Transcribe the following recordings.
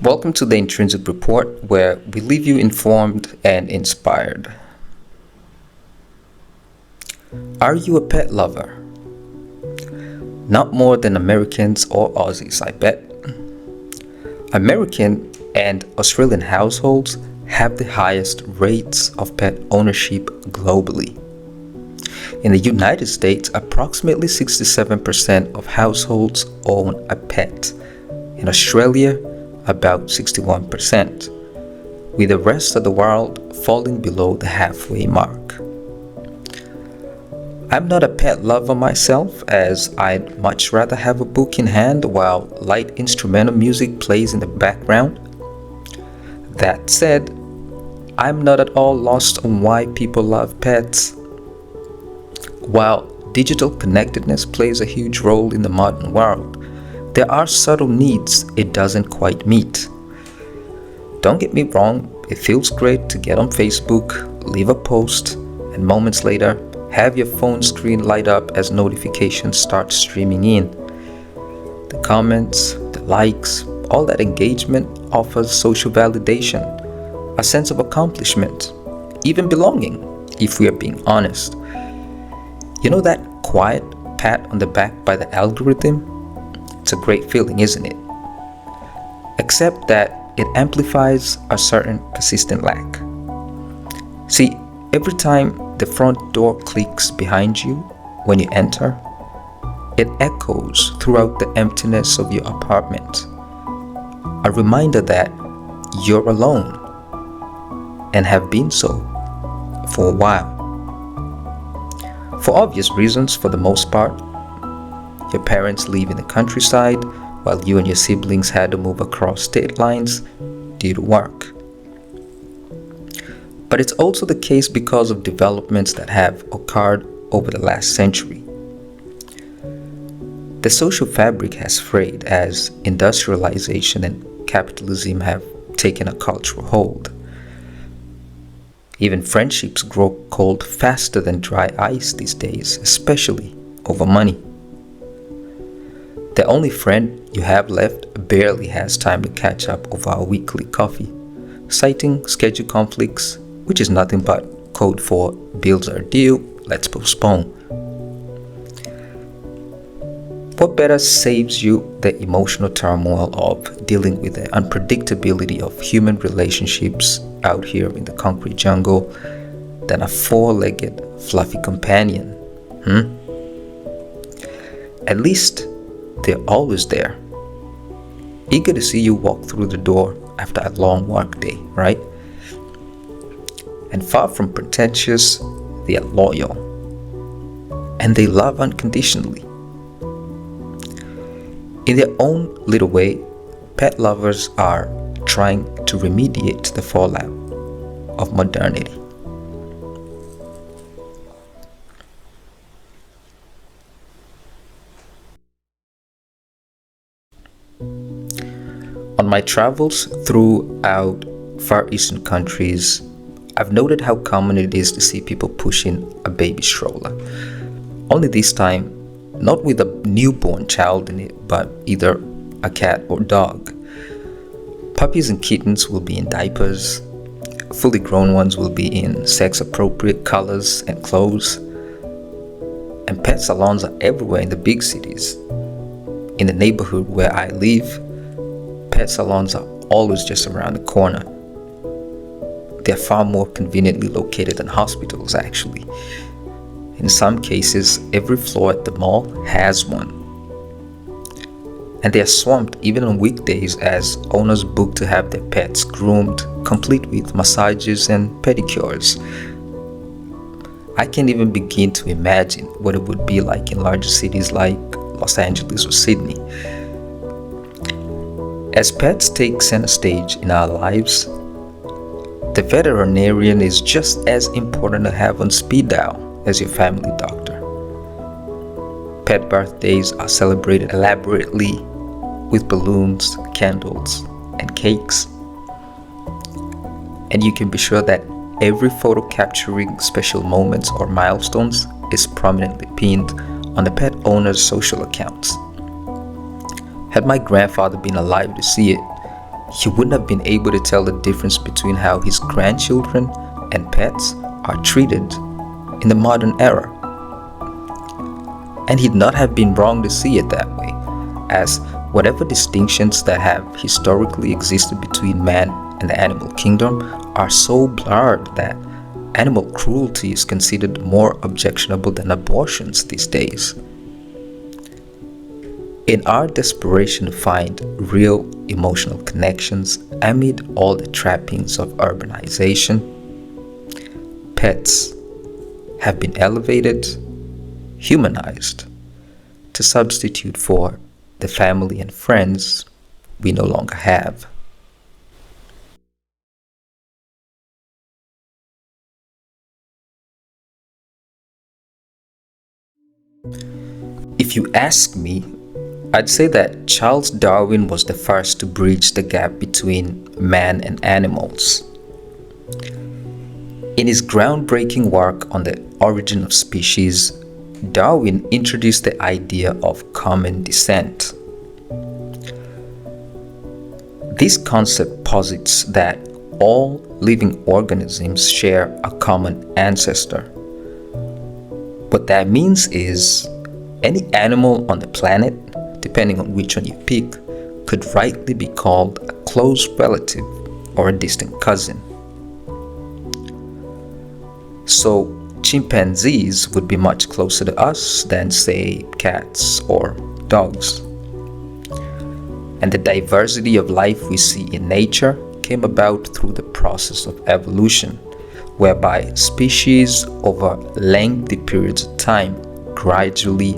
Welcome to the Intrinsic Report, where we leave you informed and inspired. Are you a pet lover? Not more than Americans or Aussies, I bet. American and Australian households have the highest rates of pet ownership globally. In the United States, approximately 67% of households own a pet. In Australia, about 61%, with the rest of the world falling below the halfway mark. I'm not a pet lover myself, as I'd much rather have a book in hand while light instrumental music plays in the background. That said, I'm not at all lost on why people love pets. While digital connectedness plays a huge role in the modern world, there are subtle needs it doesn't quite meet. Don't get me wrong, it feels great to get on Facebook, leave a post, and moments later, have your phone screen light up as notifications start streaming in. The comments, the likes, all that engagement offers social validation, a sense of accomplishment, even belonging, if we are being honest. You know that quiet pat on the back by the algorithm? It's a great feeling, isn't it? Except that it amplifies a certain persistent lack. See, every time the front door clicks behind you when you enter, it echoes throughout the emptiness of your apartment. A reminder that you're alone and have been so for a while. For obvious reasons, for the most part. Your parents live in the countryside while you and your siblings had to move across state lines due to work. But it's also the case because of developments that have occurred over the last century. The social fabric has frayed as industrialization and capitalism have taken a cultural hold. Even friendships grow cold faster than dry ice these days, especially over money. The only friend you have left barely has time to catch up over our weekly coffee, citing schedule conflicts, which is nothing but code for bills are due, let's postpone. What better saves you the emotional turmoil of dealing with the unpredictability of human relationships out here in the concrete jungle than a four-legged fluffy companion? At least they're always there, eager to see you walk through the door after a long work day, right? And far from pretentious, they are loyal, and they love unconditionally. In their own little way, pet lovers are trying to remediate the fallout of modernity. On my travels throughout Far Eastern countries, I've noted how common it is to see people pushing a baby stroller. Only this time, not with a newborn child in it, but either a cat or dog. Puppies and kittens will be in diapers. Fully grown ones will be in sex-appropriate colors and clothes. And pet salons are everywhere in the big cities. In the neighborhood where I live, pet salons are always just around the corner. They're far more conveniently located than hospitals, actually. In some cases, every floor at the mall has one. And they are swamped even on weekdays as owners book to have their pets groomed, complete with massages and pedicures. I can't even begin to imagine what it would be like in larger cities like Los Angeles or Sydney. As pets take center stage in our lives, the veterinarian is just as important to have on speed dial as your family doctor. Pet birthdays are celebrated elaborately with balloons, candles, and cakes. And you can be sure that every photo capturing special moments or milestones is prominently pinned on the pet owner's social accounts. Had my grandfather been alive to see it, he wouldn't have been able to tell the difference between how his grandchildren and pets are treated in the modern era. And he'd not have been wrong to see it that way, as whatever distinctions that have historically existed between man and the animal kingdom are so blurred that animal cruelty is considered more objectionable than abortions these days. In our desperation to find real emotional connections amid all the trappings of urbanization, pets have been elevated, humanized, to substitute for the family and friends we no longer have. If you ask me, I'd say that Charles Darwin was the first to bridge the gap between man and animals. In his groundbreaking work on the origin of species, Darwin introduced the idea of common descent. This concept posits that all living organisms share a common ancestor. What that means is any animal on the planet, depending on which one you pick, could rightly be called a close relative or a distant cousin. So, chimpanzees would be much closer to us than, say, cats or dogs. And the diversity of life we see in nature came about through the process of evolution, whereby species over lengthy periods of time gradually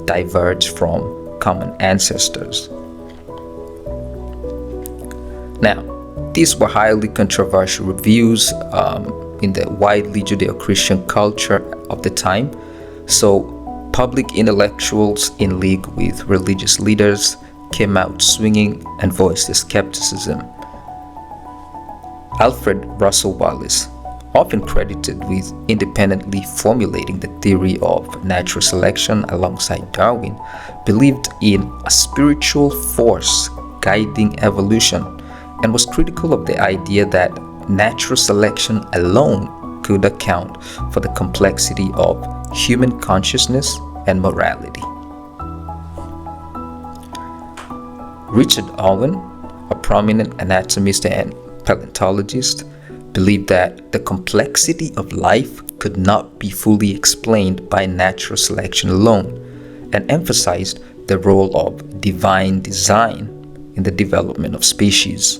diverge from common ancestors. Now, these were highly controversial views in the widely Judeo-Christian culture of the time, so public intellectuals in league with religious leaders came out swinging and voiced their skepticism. Alfred Russel Wallace, often credited with independently formulating the theory of natural selection alongside Darwin, believed in a spiritual force guiding evolution and was critical of the idea that natural selection alone could account for the complexity of human consciousness and morality. Richard Owen, a prominent anatomist and paleontologist, believed that the complexity of life could not be fully explained by natural selection alone, and emphasized the role of divine design in the development of species.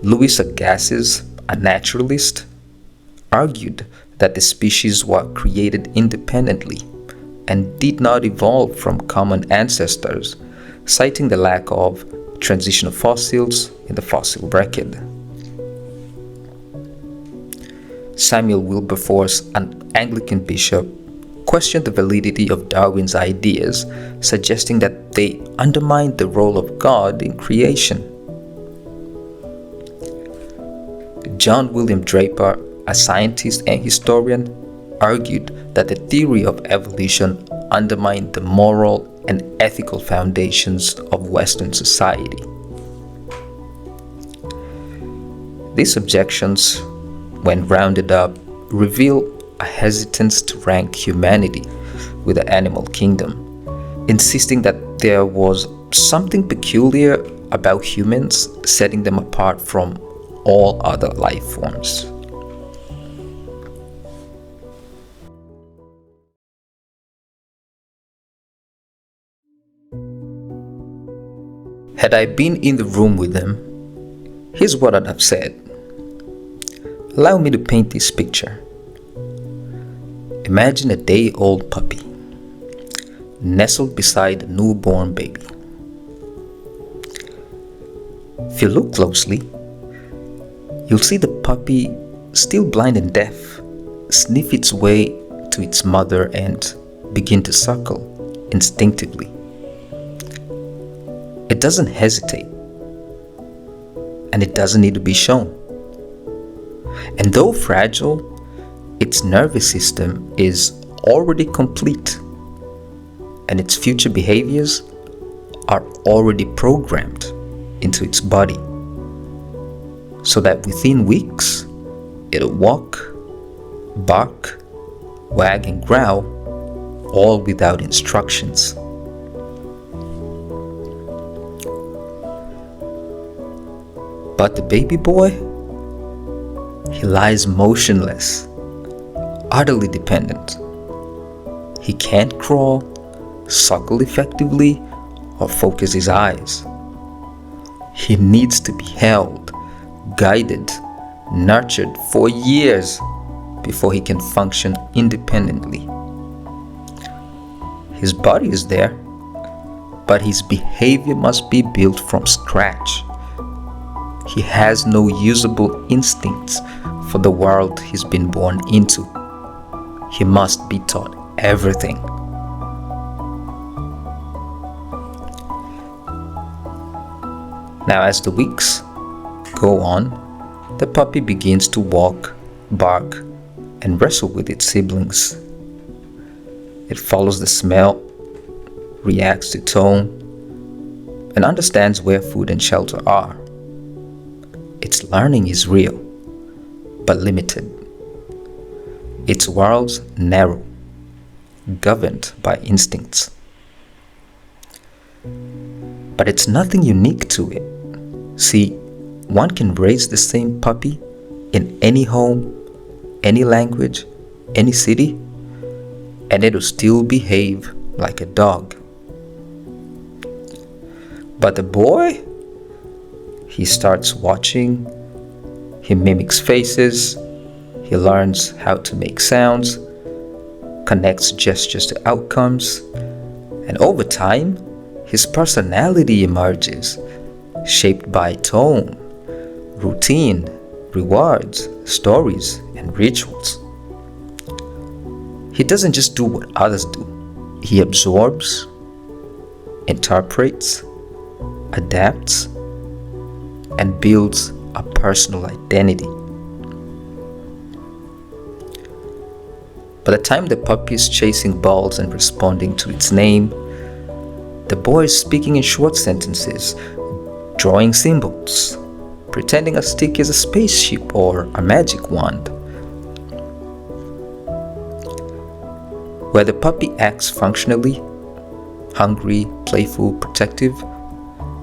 Louis Agassiz, a naturalist, argued that the species were created independently and did not evolve from common ancestors, citing the lack of transitional fossils in the fossil record. Samuel Wilberforce, an Anglican bishop, questioned the validity of Darwin's ideas, suggesting that they undermined the role of God in creation. John William Draper, a scientist and historian, argued that the theory of evolution undermined the moral and ethical foundations of Western society. These objections, when rounded up, reveal a hesitance to rank humanity with the animal kingdom, insisting that there was something peculiar about humans, setting them apart from all other life forms. Had I been in the room with them, here's what I'd have said. Allow me to paint this picture. Imagine a day-old puppy nestled beside a newborn baby. If you look closely, you'll see the puppy, still blind and deaf, sniff its way to its mother and begin to suckle instinctively. It doesn't hesitate, and it doesn't need to be shown. And though fragile, its nervous system is already complete, and its future behaviors are already programmed into its body, so that within weeks it'll walk, bark, wag and growl, all without instructions. But the baby boy, he lies motionless, utterly dependent. He can't crawl, suckle effectively, or focus his eyes. He needs to be held, guided, nurtured for years before he can function independently. His body is there, but his behavior must be built from scratch. He has no usable instincts for the world he's been born into. He must be taught everything. Now, as the weeks go on, the puppy begins to walk, bark, and wrestle with its siblings. It follows the smell, reacts to tone, and understands where food and shelter are. Its learning is real, but limited. Its world's narrow, governed by instincts. But it's nothing unique to it. See, one can raise the same puppy in any home, any language, any city, and it'll still behave like a dog. But the boy, he starts watching, he mimics faces, he learns how to make sounds, connects gestures to outcomes, and over time, his personality emerges, shaped by tone, routine, rewards, stories, and rituals. He doesn't just do what others do. He absorbs, interprets, adapts, and builds a personal identity. By the time the puppy is chasing balls and responding to its name, the boy is speaking in short sentences, drawing symbols, pretending a stick is a spaceship or a magic wand. Where the puppy acts functionally, hungry, playful, protective,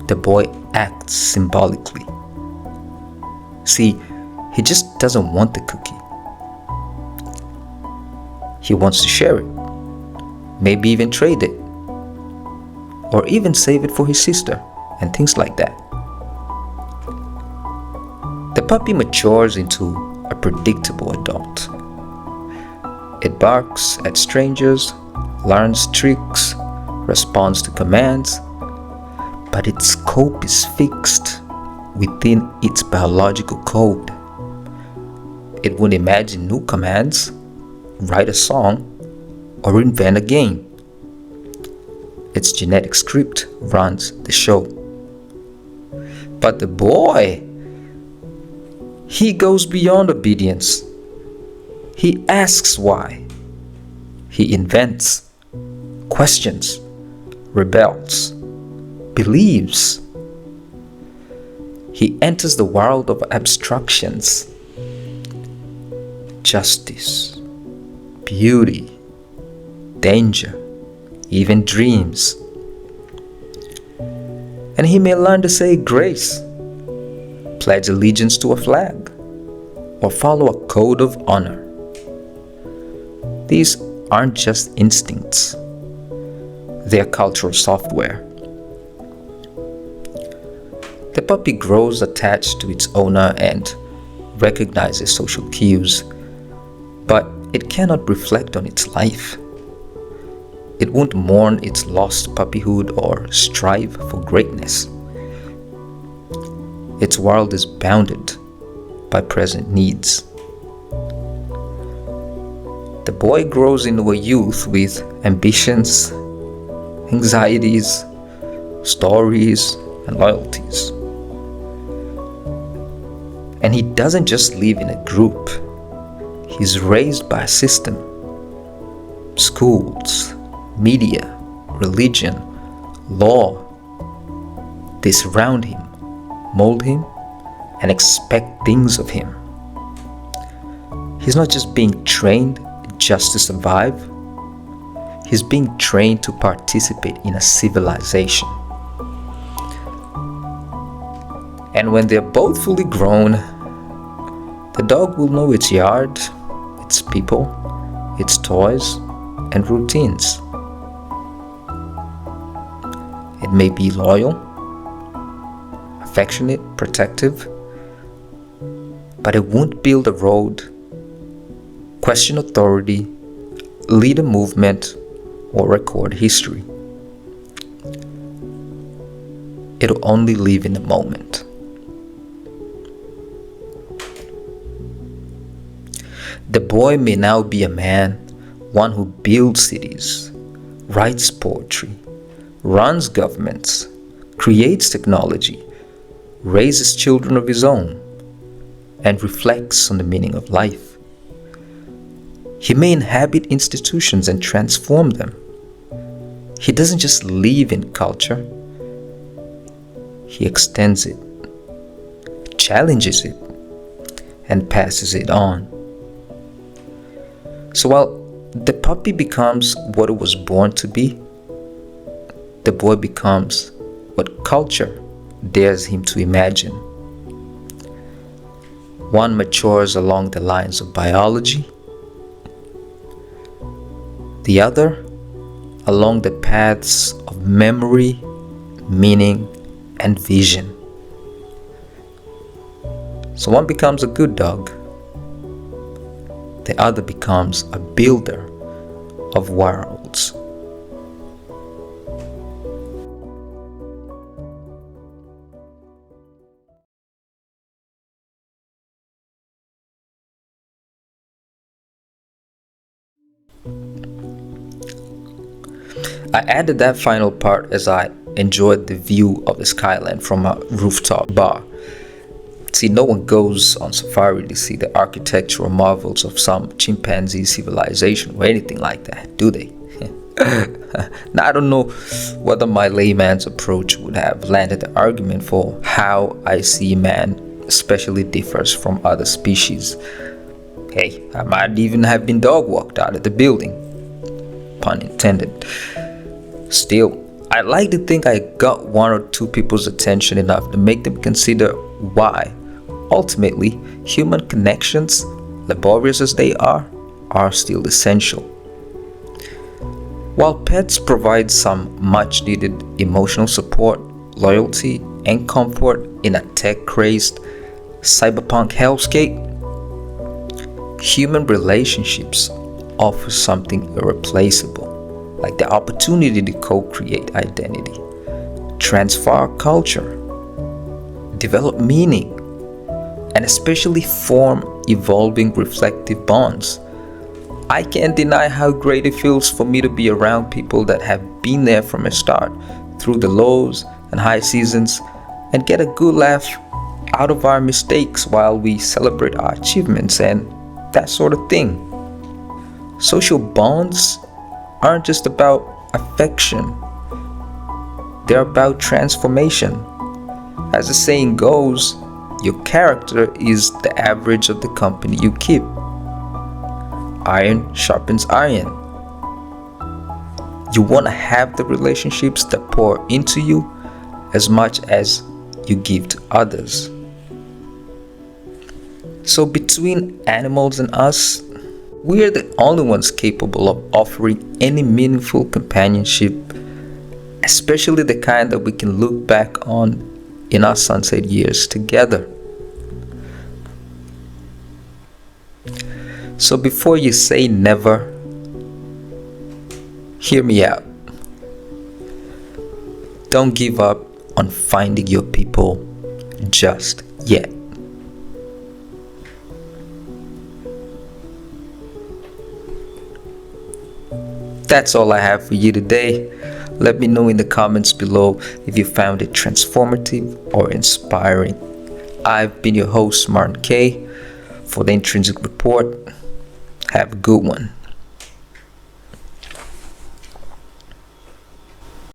the boy acts symbolically. See, he just doesn't want the cookie. He wants to share it, maybe even trade it, or even save it for his sister, and things like that. The puppy matures into a predictable adult. It barks at strangers, learns tricks, responds to commands, but its scope is fixed within its biological code. It won't imagine new commands, write a song, or invent a game. Its genetic script runs the show. But the boy, he goes beyond obedience. He asks why. He invents, questions, rebels, believes. He enters the world of abstractions, justice, beauty, danger, even dreams. And he may learn to say grace, pledge allegiance to a flag, or follow a code of honor. These aren't just instincts, they're cultural software. The puppy grows attached to its owner and recognizes social cues, but it cannot reflect on its life. It won't mourn its lost puppyhood or strive for greatness. Its world is bounded by present needs. The boy grows into a youth with ambitions, anxieties, stories, and loyalties. And he doesn't just live in a group. He's raised by a system. Schools, media, religion, law. They surround him, mold him, and expect things of him. He's not just being trained just to survive. He's being trained to participate in a civilization. And when they're both fully grown, the dog will know its yard, its people, its toys, and routines. It may be loyal, affectionate, protective, but it won't build a road, question authority, lead a movement, or record history. It'll only live in the moment. The boy may now be a man, one who builds cities, writes poetry, runs governments, creates technology, raises children of his own, and reflects on the meaning of life. He may inhabit institutions and transform them. He doesn't just live in culture, he extends it, challenges it, and passes it on. So while the puppy becomes what it was born to be, the boy becomes what culture dares him to imagine. One matures along the lines of biology, the other along the paths of memory, meaning, and vision. So one becomes a good dog, the other becomes a builder of worlds. I added that final part as I enjoyed the view of the skyline from a rooftop bar. See, no one goes on safari to see the architectural marvels of some chimpanzee civilization or anything like that, do they? Now, I don't know whether my layman's approach would have landed the argument for how I see man especially differs from other species. Hey, I might even have been dog walked out of the building. Pun intended. Still, I like to think I got one or two people's attention enough to make them consider why, ultimately, human connections, laborious as they are still essential. While pets provide some much needed emotional support, loyalty, and comfort in a tech-crazed cyberpunk hellscape, human relationships offer something irreplaceable, like the opportunity to co-create identity, transfer culture, develop meaning, and especially form evolving reflective bonds. I can't deny how great it feels for me to be around people that have been there from the start, through the lows and high seasons, and get a good laugh out of our mistakes while we celebrate our achievements and that sort of thing. Social bonds aren't just about affection, they're about transformation. As the saying goes, your character is the average of the company you keep. Iron sharpens iron. You want to have the relationships that pour into you as much as you give to others. So between animals and us, we are the only ones capable of offering any meaningful companionship, especially the kind that we can look back on in our sunset years together. So before you say never, hear me out. Don't give up on finding your people just yet. That's all I have for you today. Let me know in the comments below if you found it transformative or inspiring. I've been your host, Martin K, for the Intrinsic Report. Have a good one.